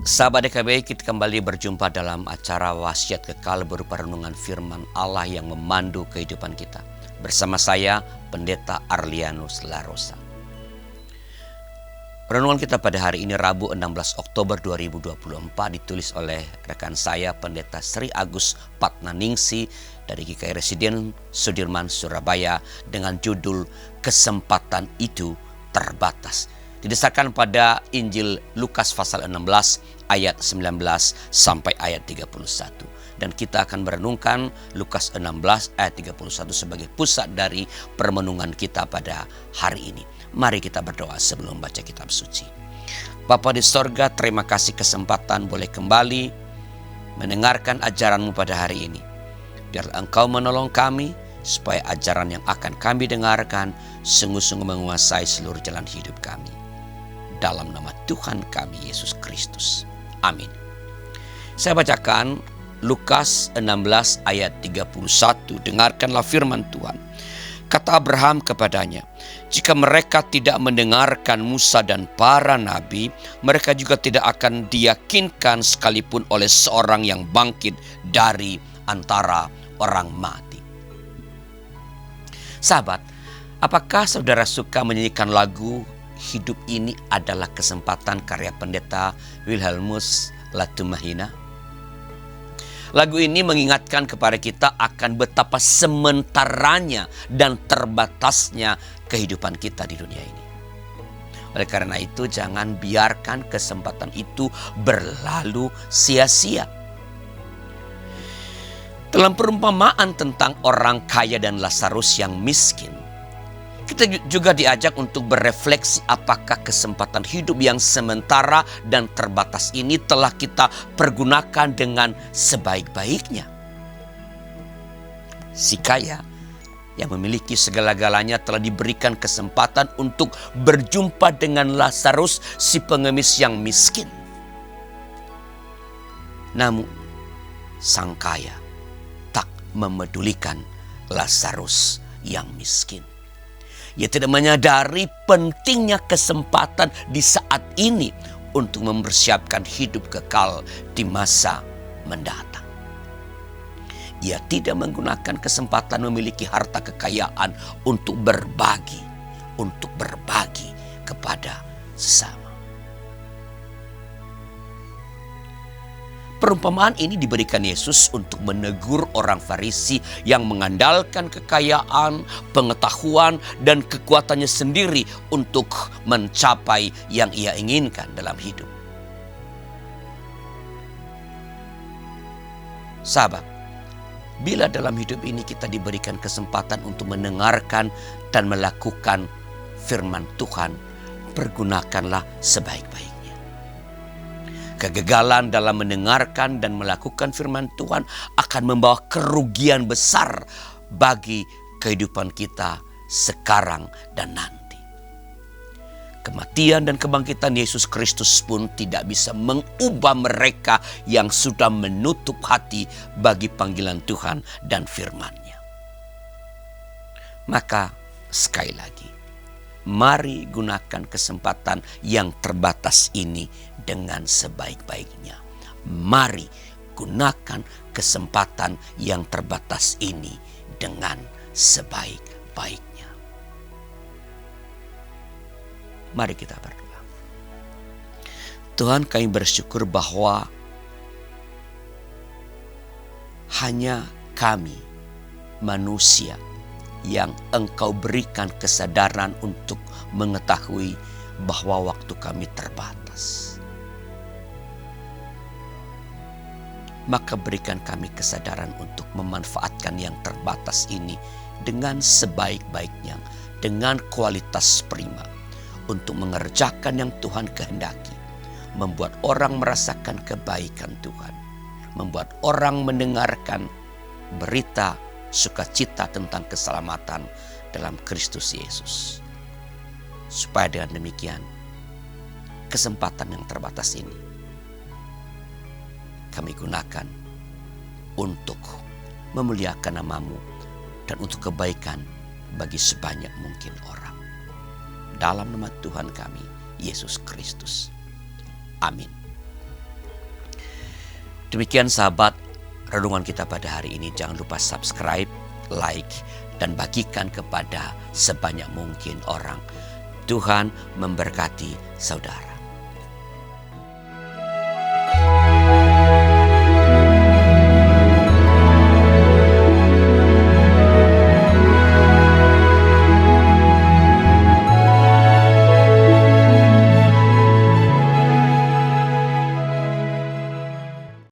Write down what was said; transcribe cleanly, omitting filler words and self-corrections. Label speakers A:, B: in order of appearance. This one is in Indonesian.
A: Sahabat DKBI, kita kembali berjumpa dalam acara Wasiat Kekal berupa renungan firman Allah yang memandu kehidupan kita. Bersama saya, Pendeta Arlianus Larosa. Renungan kita pada hari ini Rabu 16 Oktober 2024 ditulis oleh rekan saya Pendeta Sri Agus Patnaningsi dari GKI Residen Sudirman, Surabaya dengan judul Kesempatan Itu Terbatas. Didasarkan pada Injil Lukas pasal 16 ayat 19 sampai ayat 31. Dan kita akan merenungkan Lukas 16 ayat 31 sebagai pusat dari permenungan kita pada hari ini. Mari kita berdoa sebelum baca kitab suci. Bapa di sorga, terima kasih kesempatan boleh kembali mendengarkan ajaran-Mu pada hari ini. Biarlah Engkau menolong kami supaya ajaran yang akan kami dengarkan sungguh-sungguh menguasai seluruh jalan hidup kami. Dalam nama Tuhan kami Yesus Kristus. Amin. Saya bacakan Lukas 16 ayat 31. Dengarkanlah firman Tuhan. Kata Abraham kepadanya, jika mereka tidak mendengarkan Musa dan para nabi, mereka juga tidak akan diyakinkan sekalipun oleh seorang yang bangkit dari antara orang mati. Sahabat, apakah saudara suka menyanyikan lagu Hidup Ini Adalah Kesempatan karya Pendeta Wilhelmus Latumahina? Lagu ini mengingatkan kepada kita akan betapa sementaranya dan terbatasnya kehidupan kita di dunia ini. Oleh karena itu, jangan biarkan kesempatan itu berlalu sia-sia. Dalam perumpamaan tentang orang kaya dan Lazarus yang miskin, kita juga diajak untuk berefleksi apakah kesempatan hidup yang sementara dan terbatas ini telah kita pergunakan dengan sebaik-baiknya. Si kaya yang memiliki segala-galanya telah diberikan kesempatan untuk berjumpa dengan Lazarus, si pengemis yang miskin. Namun, sang kaya tak memedulikan Lazarus yang miskin. Ia tidak menyadari pentingnya kesempatan di saat ini untuk mempersiapkan hidup kekal di masa mendatang. Ia tidak menggunakan kesempatan memiliki harta kekayaan untuk berbagi kepada sesama. Perumpamaan ini diberikan Yesus untuk menegur orang Farisi yang mengandalkan kekayaan, pengetahuan, dan kekuatannya sendiri untuk mencapai yang ia inginkan dalam hidup. Sahabat, bila dalam hidup ini kita diberikan kesempatan untuk mendengarkan dan melakukan firman Tuhan, pergunakanlah sebaik-baiknya. Kegagalan dalam mendengarkan dan melakukan firman Tuhan akan membawa kerugian besar bagi kehidupan kita sekarang dan nanti. Kematian dan kebangkitan Yesus Kristus pun tidak bisa mengubah mereka yang sudah menutup hati bagi panggilan Tuhan dan firman-Nya. Maka sekali lagi, mari gunakan kesempatan yang terbatas ini dengan sebaik-baiknya. Mari gunakan kesempatan yang terbatas ini dengan sebaik-baiknya. Mari kita berdoa. Tuhan, kami bersyukur bahwa hanya kami manusia yang Engkau berikan kesadaran untuk mengetahui bahwa waktu kami terbatas. Maka berikan kami kesadaran untuk memanfaatkan yang terbatas ini dengan sebaik-baiknya, dengan kualitas prima, untuk mengerjakan yang Tuhan kehendaki, membuat orang merasakan kebaikan Tuhan, membuat orang mendengarkan berita sukacita tentang keselamatan dalam Kristus Yesus. Supaya dengan demikian, kesempatan yang terbatas ini kami gunakan untuk memuliakan nama-Mu dan untuk kebaikan bagi sebanyak mungkin orang. Dalam nama Tuhan kami, Yesus Kristus. Amin. Demikian sahabat, renungan kita pada hari ini. Jangan lupa subscribe, like, dan bagikan kepada sebanyak mungkin orang. Tuhan memberkati saudara.